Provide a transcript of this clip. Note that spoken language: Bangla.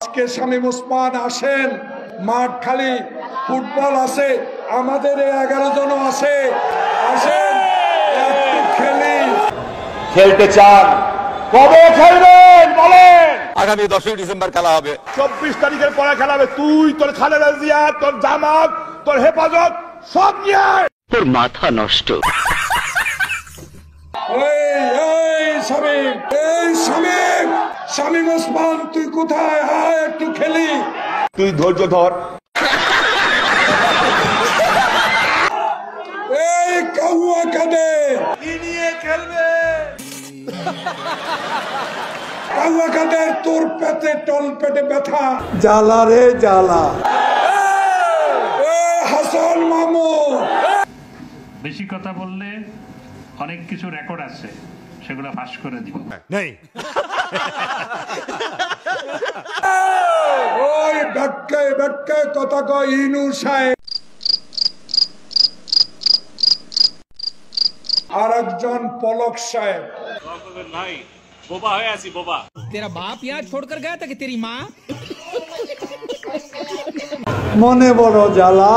আজকে শামীম ওসমান আসেন, মাঠ খালি, ফুটবল আছে, আমাদের 11 জন আছে, আসেন একটু খেলি। খেলতে চান, কবে খেলবেন বলেন? আগামী 10ই ডিসেম্বর খেলা হবে। 24 তারিখের পরে খেলা হবে। তুই, তোর খালেদা জিয়া, তোর জামাত, তোর হেফাজত সব নিয়ে তোর মাথা নষ্ট। শামীম ওসমান তুই কোথায়? আয় একটু খেলি। তুই ধৈর্য ধর। এই কাউয়া কাঁদে, কি নিয়ে খেলবে? কাউয়া কাঁদে, তোর পেটে টল পেটে ব্যথা, জ্বালা রে জ্বালা। হাসান মামু বেশি কথা বললে অনেক কিছু রেকর্ড আছে, সেগুলো ফাঁস করে দিব। ওই ব্যাটকায় ব্যাটকায় কথা কয় ইনু সাহেব। আর একজন পলক সাহেব। भाई बोबा है ऐसी बोबा। तेरा बाप यहाँ छोड़कर गया था कि तेरी माँ? মনে বড় জ্বালা।